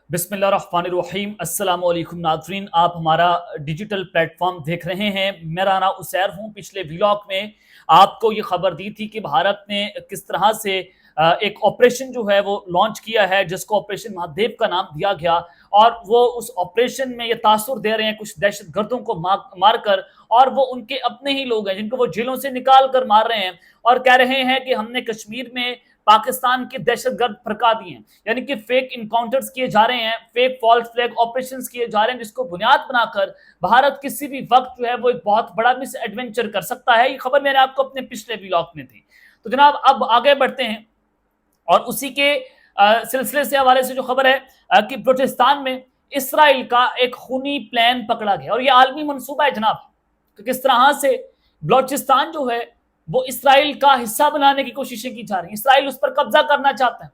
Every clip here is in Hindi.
बिस्मिल्लाहिर्रहमानिर्रहीम अस्सलाम वालेकुम नाज़रीन, आप हमारा डिजिटल प्लेटफॉर्म देख रहे हैं। मेरा नाम उसैर हूँ। पिछले व्लॉग में आपको ये खबर दी थी कि भारत ने किस तरह से एक ऑपरेशन जो है वो लॉन्च किया है, जिसको ऑपरेशन महादेव का नाम दिया गया। और वो उस ऑपरेशन में ये तासुर दे रहे हैं कुछ दहशतगर्दों को मार कर, और वो उनके अपने ही लोग हैं जिनको वो जेलों से निकाल कर मार रहे हैं, और कह रहे हैं कि हमने कश्मीर में पाकिस्तान के दहशतगर्द भड़का दिए हैं। यानी कि फेक इनकाउंटर्स किए जा रहे हैं, फेक फॉल्स फ्लैग ऑपरेशंस किए जा रहे हैं, जिसको बुनियाद बनाकर भारत किसी भी वक्त जो है वो एक बहुत बड़ा मिस एडवेंचर कर सकता है। ये खबर मैंने आपको अपने पिछले व्लॉग में दी। तो जनाब अब आगे बढ़ते हैं और उसी के सिलसिले से हवाले से जो खबर है कि बलूचिस्तान में इसराइल का एक खूनी प्लान पकड़ा गया, और यह आलमी मंसूबा है जनाब कि किस तरह से बलूचिस्तान जो है वो इसराइल का हिस्सा बनाने की कोशिशें की जा रही हैं। इसराइल उस पर कब्जा करना चाहता है।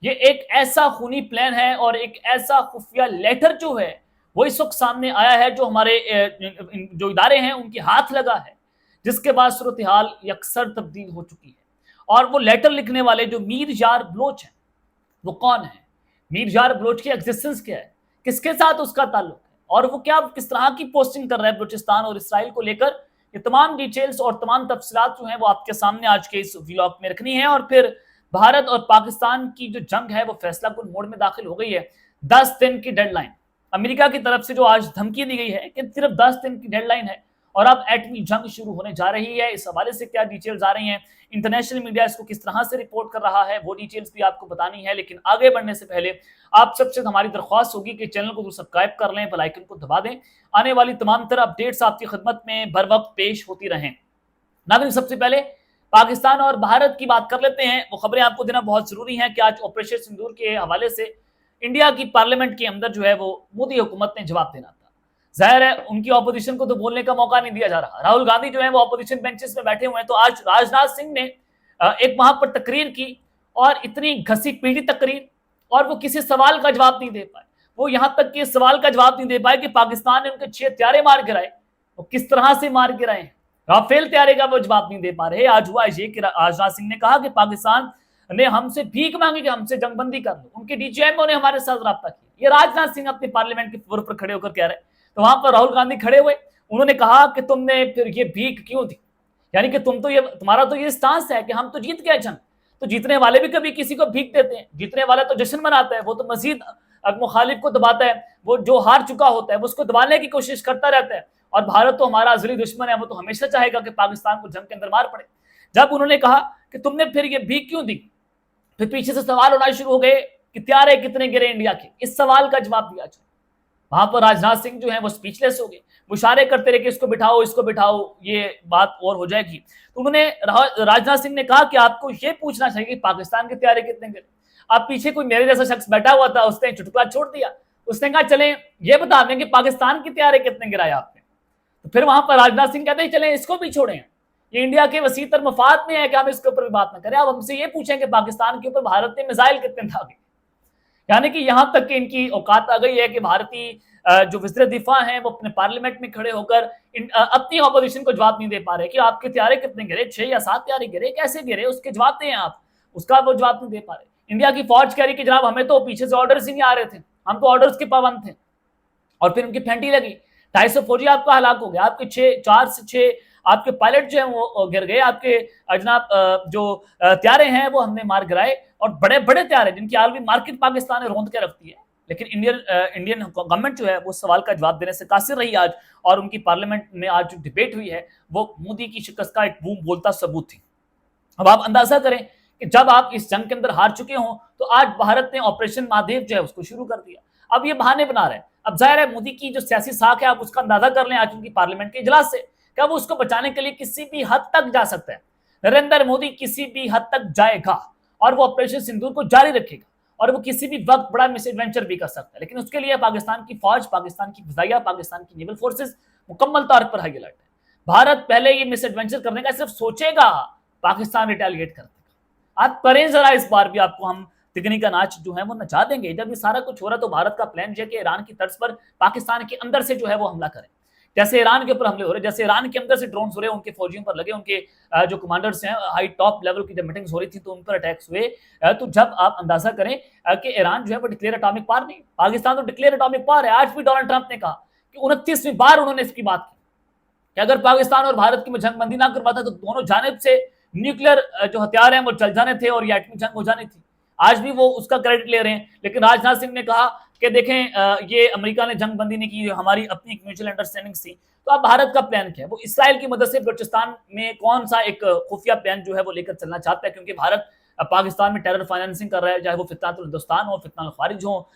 ये एक ऐसा खूनी प्लान है और एक ऐसा खुफिया लेटर जो है वो इस वक्त सामने आया है, जो हमारे जो इदारे हैं उनके हाथ लगा है, जिसके बाद सूरत हाल यकसर तब्दील हो चुकी है। और वो लेटर लिखने वाले जो मीर यार बलोच हैं, वो कौन है? मीर यार बलोच की एग्जिस्टेंस क्या है, किसके साथ उसका ताल्लुक है, और वो क्या किस तरह की पोस्टिंग कर रहा है बलूचिस्तान और इसराइल को लेकर। ये तमाम डिटेल्स और तमाम तफसीलात जो हैं वो आपके सामने आज के इस व्लॉग में रखनी है। और फिर भारत और पाकिस्तान की जो जंग है वो फैसला कुन मोड में दाखिल हो गई है। 10 दिन की डेडलाइन अमेरिका की तरफ से जो आज धमकी दी गई है कि सिर्फ 10 दिन की डेडलाइन है और अब एटमी जंग शुरू होने जा रही है। इस हवाले से क्या डिटेल्स आ रही हैं, इंटरनेशनल मीडिया इसको किस तरह से रिपोर्ट कर रहा है, वो डिटेल्स भी आपको बतानी है। लेकिन आगे बढ़ने से पहले आप सबसे हमारी दरख्वास्त होगी कि चैनल को सब्सक्राइब कर लें, बेल आइकन को दबा दें। आने वाली तमाम तरह अपडेट्स आपकी खिदमत में बर वक्त पेश होती रहें। नाज़रीन, सबसे पहले पाकिस्तान और भारत की बात कर लेते हैं। वो खबरें आपको देना बहुत जरूरी है कि आज ऑपरेशन सिंदूर के हवाले से इंडिया की पार्लियामेंट के अंदर जो है वो मोदी हुकूमत ने जवाब देना था। जाहिर है उनकी ऑपोजिशन को तो बोलने का मौका नहीं दिया जा रहा। राहुल गांधी जो है वो ऑपोजिशन बेंचेस में बैठे हुए हैं। तो आज राजनाथ सिंह ने एक वहां पर तकरीर की, और इतनी घसी पीटी तकरीर, और वो किसी सवाल का जवाब नहीं दे पाए। वो यहां तक कि सवाल का जवाब नहीं दे पाए कि पाकिस्तान ने उनके 6 हत्यारे मार गिराए, वो किस तरह से मार गिराए। राफेल तैयारी का वो जवाब नहीं दे पा रहे। आज हुआ ये कि राजनाथ सिंह ने कहा कि पाकिस्तान ने हमसे भीख मांगी कि हमसे जंगबंदी कर लो, उनके डीजीएमओ ने हमारे साथ रब्ता किया। ये राजनाथ सिंह अपने पार्लियामेंट के फ्लोर पर खड़े होकर कह रहे हैं। तो वहां पर राहुल गांधी खड़े हुए, उन्होंने कहा कि तुमने फिर ये भीख क्यों दी, यानी कि तुम तो ये तुम्हारा तो ये स्टांस है कि हम तो जीत गए जंग। तो जीतने वाले भी कभी किसी को भीख देते हैं, जीतने वाला तो जश्न मनाता है, वो तो मजीद मुखालिफ को दबाता है। वो जो हार चुका होता है वो उसको दबाने की कोशिश करता रहता है। और भारत तो हमारा अजली दुश्मन है, वो तो हमेशा चाहेगा कि पाकिस्तान को जंग के अंदर मार पड़े। जब उन्होंने कहा कि तुमने फिर ये भीख क्यों दी, फिर पीछे से सवाल होना शुरू हो गए कि हत्यारे कितने गिरे इंडिया के। इस सवाल का जवाब दिया जाए। वहां पर राजनाथ सिंह जो है वो स्पीचलेस हो गए, मुशारे करते रहे कि इसको बिठाओ इसको बिठाओ, ये बात और हो जाएगी। तो उन्होंने राजनाथ सिंह ने कहा कि आपको ये पूछना चाहिए कि पाकिस्तान के हत्यारे कितने गिरे। अब पीछे कोई मेरे जैसा शख्स बैठा हुआ था, उसने चुटकुला छोड़ दिया। उसने कहा चले ये बता दें कि पाकिस्तान के हत्यारे कितने गिराए आपने। तो फिर वहां पर राजनाथ सिंह कहते हैं चले इसको भी छोड़ें, ये इंडिया के वसीतर मफाद में है कि हम इसके ऊपर भी बात ना करें। अब हमसे ये पूछें कि पाकिस्तान के ऊपर भारत ने मिसाइल कितने दागे। यानी कि यहां तक कि इनकी औकात आ गई है कि भारतीय जो वज़ीर दिफा हैं वो अपने पार्लियामेंट में खड़े होकर अपनी ऑपोजिशन को जवाब नहीं दे पा रहे कि आपके हत्यारे कितने गिरे, 6 या 7 हत्यारे गिरे, कैसे गिरे, उसके जवाब दें आप। उसका वो जवाब नहीं दे पा रहे। इंडिया की फौज कह रही कि जनाब हमें तो पीछे से ऑर्डर्स ही नहीं आ रहे थे, हम तो ऑर्डर्स के पाबंद थे। और फिर उनकी फेंटी लगी, 250 फौजी आपका हलाक हो गया, आपके 4 से 6 आपके पायलट जो है वो गिर गए, आपके जनाब जो हत्यारे हैं वो हमने मार गिराए, और बड़े बड़े हत्यारे जिनकी आलमी मार्केट पाकिस्तान ने रौंद के रखती है। लेकिन इंडियन गवर्नमेंट जो है वो सवाल का जवाब देने से कासिर रही आज। और उनकी पार्लियामेंट में आज जो डिबेट हुई है वो मोदी की शिकस्त का एक बूम बोलता सबूत थी। अब आप अंदाजा करें कि जब आप इस जंग के अंदर हार चुके हों तो आज भारत ने ऑपरेशन महादेव जो है उसको शुरू कर दिया। अब ये बहाने बना रहे हैं। अब जाहिर है मोदी की जो सियासी साख है आप उसका अंदाजा कर लें आज उनकी पार्लियामेंट के इजलास से, क्या वो उसको बचाने के लिए किसी भी हद तक जा सकता है। नरेंद्र मोदी किसी भी हद तक जाएगा और वो ऑपरेशन सिंदूर को जारी रखेगा, और वो किसी भी वक्त बड़ा मिस एडवेंचर भी कर सकता है। लेकिन उसके लिए पाकिस्तान की फौज, पाकिस्तान की फिजाइया, पाकिस्तान की नेवल फोर्सेस मुकम्मल तौर पर हाई अलर्ट है। भारत पहले ये मिस एडवेंचर करने का सिर्फ सोचेगा, पाकिस्तान रिटेलिएट कर देगा। आप करें जरा, इस बार भी आपको हम तिगनी का नाच जो है वो नचा देंगे। जब ये सारा कुछ हो रहा तो भारत का प्लान है कि ईरान की तर्ज पर पाकिस्तान के अंदर से जो है वो हमला करें। जैसे ईरान के ऊपर हमले हो रहे, जैसे ईरान के अंदर से ड्रोन्स हो रहे, उनके फौजियों पर लगे, उनके जो कमांडर्स हैं, हाई टॉप लेवल की जब मीटिंग्स हो रही थी तो उन पर अटैक्स हुए। तो जब आप अंदाजा करें कि ईरान जो है वो डिक्लेयर एटॉमिक पावर नहीं, पाकिस्तान तो डिक्लेयर एटॉमिक पावर है। आज भी डोनाल्ड ट्रंप ने कहा कि 29वीं बार उन्होंने इसकी बात की कि अगर पाकिस्तान और भारत की जंगबंदी ना करवाता तो दोनों जानिब से न्यूक्लियर जो हथियार हैं वो चल जाने थे और ये एटमी जंग हो जानी थी। आज भी वो उसका क्रेडिट ले रहे हैं, लेकिन राजनाथ सिंह ने कहा कि देखें ये अमेरिका ने जंगबंदी नहीं की, हमारी अपनी एक म्यूचुअल अंडरस्टैंडिंग थी। तो अब भारत का प्लान क्या है? वो इसराइल की मदद से बलूचिस्तान में कौन सा एक खुफिया प्लान जो है वो लेकर चलना चाहता है, क्योंकि भारत पाकिस्तान में टेरर फाइनेंसिंग कर रहा है, चाहे वो फितनातुल हिंदुस्तान हो, फितनातुल खारिज हो,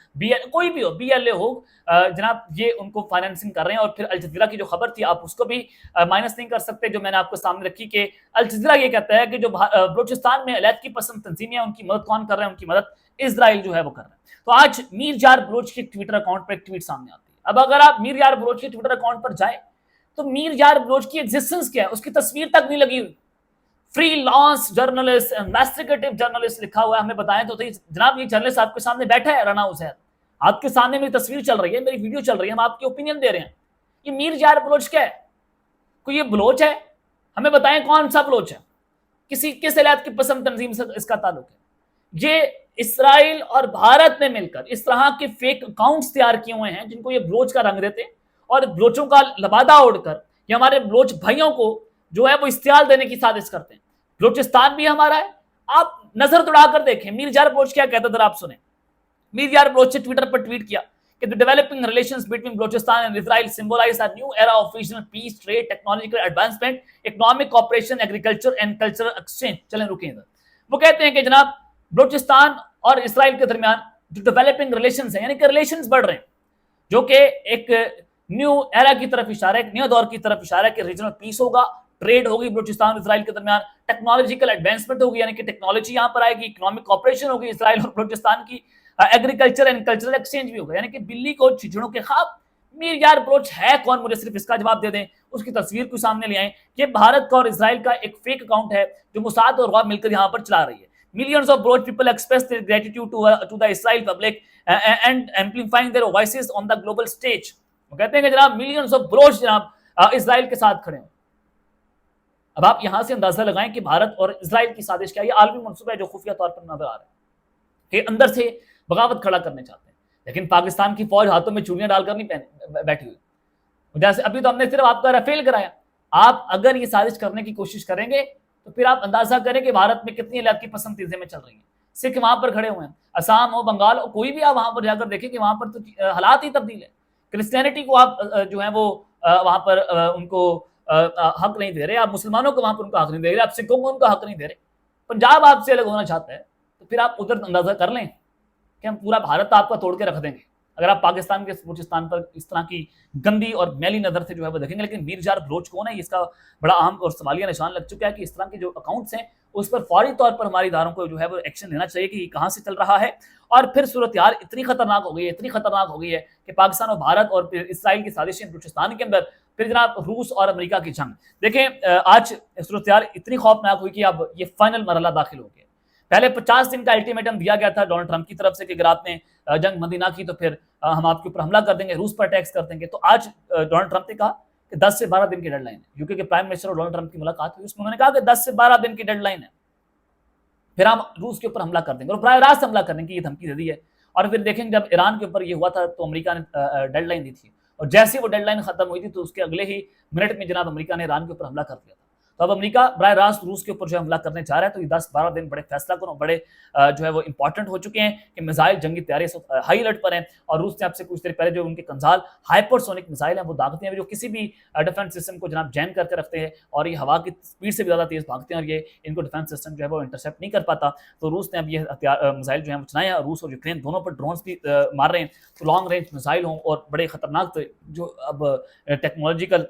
कोई भी हो, BLA हो, जनाब ये उनको फाइनेंसिंग कर रहे हैं। और फिर अल जज़ीरा की जो खबर थी आप उसको भी माइनस नहीं कर सकते, जो मैंने आपको सामने रखी कि अल जज़ीरा ये कहता है कि जो बलूचिस्तान में अलीहदगी पसंद तंजीमें हैं उनकी मदद कौन कर रहे हैं? उनकी मदद इजराइल जो है वो कर रहा है। तो आज मीर यार बलोच के ट्विटर अकाउंट पर एक ट्वीट सामने आती है। अब अगर आप मीर यार बलोच के ट्विटर अकाउंट पर जाए तो मीर यार बलोच की एग्जिस्टेंस क्या है उसकी तस्वीर तक नहीं लगी हुई। Freelance journalist, investigative journalist लिखा हुआ है, हमें बताएं तो जनाब ये जर्नलिस्ट आपके सामने बैठा है, राना उजैर, आपके सामने मेरी तस्वीर चल रही है, मेरी वीडियो चल रही है, हम आपके ओपिनियन दे रहे हैं। ये मीर यार बलोच क्या है? कोई ये बलोच है? हमें बताएं कौन सा बलोच है, किस इलाके की पसंद तंजीम से इसका ताल्लुक है? ये इसराइल और भारत ने मिलकर इस तरह के फेक अकाउंट्स तैयार किए हुए हैं जिनको ये बलोच का रंग देते हैं और बलोचों का लबादा ओढ़कर ये हमारे बलोच भाइयों को जो है वो इश्तियाल देने की साजिश करते हैं। बलूचिस्तान भी हमारा है। आप नजर दौड़ाकर देखें मीर यार बलोच क्या कहता था, आप सुने। मीर यार बलोच ने ट्विटर पर ट्वीट किया कि the developing relations between Balochistan and Israel symbolize a new era of regional peace, trade, technological advancement, economic cooperation, agriculture and cultural exchange. चलें रुकें इधर। वो कहते हैं कि जनाब बलूचिस्तान और इसराइल के दरमियान जो डेवलपिंग रिलेशंस है, यानी कि रिलेशंस बढ़ रहे हैं, जो कि एक न्यू एरा की तरफ इशारा है, एक नए दौर की तरफ इशारा है कि रीजनल पीस होगा, ट्रेड होगी बलूचिस्तान और इसराइल के दरमियान, टेक्नोलॉजिकल एडवांसमेंट होगी, यानी कि टेक्नोलॉजी यहां पर आएगी, इकोनॉमिक कोऑपरेशन होगी इसराइल और बलूचिस्तान की, एग्रीकल्चर एंड कल्चरल एक्सचेंज भी होगा। यानी कि बिल्ली को चिचड़ों के ख्वाब। मीर यार बलोच है कौन? मुझे सिर्फ इसका जवाब दे दें, उसकी तस्वीर को सामने ले आए। ये भारत का और इसराइल का एक फेक अकाउंट है जो मोसाद और गौर मिलकर यहां पर चला रही है। Millions of Baloch people express their gratitude to the Israel public and amplifying their voices on the global stage. वो कहते हैं कि जनाब मिलियंस ऑफ बलोच जनाब इसराइल के साथ खड़े हैं। अब आप यहां से अंदाजा लगाएं कि भारत और इसराइल की साजिश क्या है। ये आलमी मंसूबा है जो खुफिया तौर पर नजर आ रहा है कि अंदर से बगावत खड़ा करने चाहते हैं, लेकिन पाकिस्तान की फौज हाथों में चूड़ियां डालकर नहीं बैठी हुई। जैसे अभी तो हमने सिर्फ आपका राफेल कराया, आप अगर ये साजिश करने की कोशिश करेंगे तो फिर आप अंदाजा करें कि भारत में कितनी इलाकी पसंद चीजें चल रही हैं। सिख वहां पर खड़े हुए हैं, असम हो, बंगाल हो, कोई भी आप वहां पर जाकर देखें कि वहां पर तो हालात ही तब्दील है। क्रिश्चियनिटी को आप जो है वो वहां पर उनको हक नहीं दे रहे, आप मुसलमानों को वहां पर उनका हक नहीं दे रहे, आप सिखों को उनका हक नहीं दे रहे। पंजाब आपसे अलग होना चाहता है तो फिर आप उधर अंदाजा कर लें कि हम पूरा भारत आपका तोड़ के रख देंगे अगर आप पाकिस्तान के बलूचिस्तान पर इस तरह की गंदी और मैली नजर से जो है वो देखेंगे। लेकिन मीर यार बलोच कौन है, इसका बड़ा अहम और सवालिया निशान लग चुका है कि इस तरह के जो अकाउंट्स हैं उस पर फौरी तौर पर हमारी इदारों को जो है वो एक्शन लेना चाहिए कि कहाँ से चल रहा है। और फिर सूरत यार इतनी खतरनाक हो गई है, इतनी खतरनाक हो गई है कि पाकिस्तान और भारत और फिर इसराइल की साजिशें बलूचिस्तान के अंदर, फिर जनाब रूस और अमेरिका की जंग। देखें आज सूरत यार इतनी खौफनाक हुई कि अब ये फाइनल मरहला दाखिल हो गया। पहले 50 दिन का अल्टीमेटम दिया गया था डोनाल्ड ट्रंप की तरफ से कि अगर आपने जंग बंदी ना की तो फिर हम आपके ऊपर हमला कर देंगे, रूस पर अटैक्स कर देंगे। तो आज डोनाल्ड ट्रंप ने कहा कि 10 से 12 दिन की डेडलाइन है। यूके के प्राइम मिनिस्टर और डोनाल्ड ट्रंप की मुलाकात हुई, उसमें उन्होंने कहा कि 10 से 12 दिन की डेडलाइन है, फिर हम रूस के ऊपर हमला कर देंगे और बराह रास्त हमला करने की ये धमकी दे दी है। और फिर देखेंगे जब ईरान के ऊपर ये हुआ था तो अमेरिका ने डेडलाइन दी थी और जैसे वो डेडलाइन खत्म हुई थी तो उसके अगले ही मिनट में जनाब अमेरिका ने ईरान के ऊपर हमला कर दिया था। तो अब अमेरिका बराह रास्त रूस के ऊपर जो हमला करने जा रहा है। तो ये 10-12 दिन बड़े फैसला करो, बड़े जो है वो इंपॉर्टेंट हो चुके हैं कि मिसाइल जंगी तैयारी हाई अलर्ट पर हैं। और रूस ने आपसे कुछ देर पहले जो उनके कंजाल हाइपरसोनिक मिसाइल हैं वो दागते हैं जो किसी भी डिफेंस सिस्टम को जनाब जैम करके रखते हैं और ये हवा की स्पीड से भी ज़्यादा तेज़ भागते हैं और ये इनको डिफेंस सिस्टम जो है वो इंटरसेप्ट नहीं कर पाता। तो रूस ने अब ये मिसाइल जो है वो चलाए हैं। रूस और यूक्रेन दोनों पर ड्रोन्स भी मार रहे हैं। तो लॉन्ग रेंज मिसाइल हों और बड़े खतरनाक जो अब टेक्नोलॉजिकल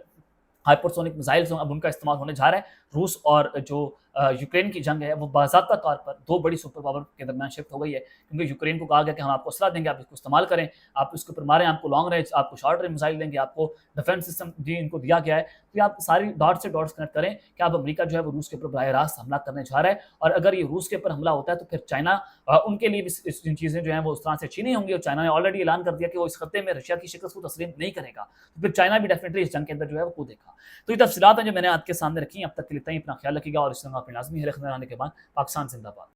हाइपरसोनिक मिसाइल्स हों, अब उनका इस्तेमाल होने जा रहा है। रूस और जो यूक्रेन की जंग है वो बाज़ाब्ता तौर पर दो बड़ी सुपर पावर के दरमियान शिफ्ट हो गई है, क्योंकि यूक्रेन को कहा गया कि हम आपको असला देंगे, आप इसको इस्तेमाल करें, आप इसके ऊपर मारें, आपको लॉन्ग रेंज, आपको शॉर्ट रेंज मिसाइल देंगे, आपको डिफेंस सिस्टम जी इनको दिया गया है। तो आप सारी डॉट से डॉट्स कनेक्ट करें कि अब अमेरिका जो है वो रूस के ऊपर बराह रास्त हमला करने जा रहा है, और अगर ये रूस के ऊपर हमला होता है तो फिर चाइना उनके लिए भी इन चीज़ें जो हैं वो उस तरह से अच्छी नहीं होंगी, और चाइना ने ऑलरेडी ऐलान कर दिया कि वो इस खत्ते में रशिया की शिकस्त को तस्लीम नहीं करेगा। तो फिर चाइना भी डेफिनेटली इस जंग के अंदर जो है वो कूदेगा। तो ये तफसीलात हैं जो मैंने आपके सामने रखी हैं। अब तक के लिए इतना ही, अपना ख्याल रखिएगा और इस तरह अपने लाजमी है रखने आने के बाद पाकिस्तान जिंदाबाद।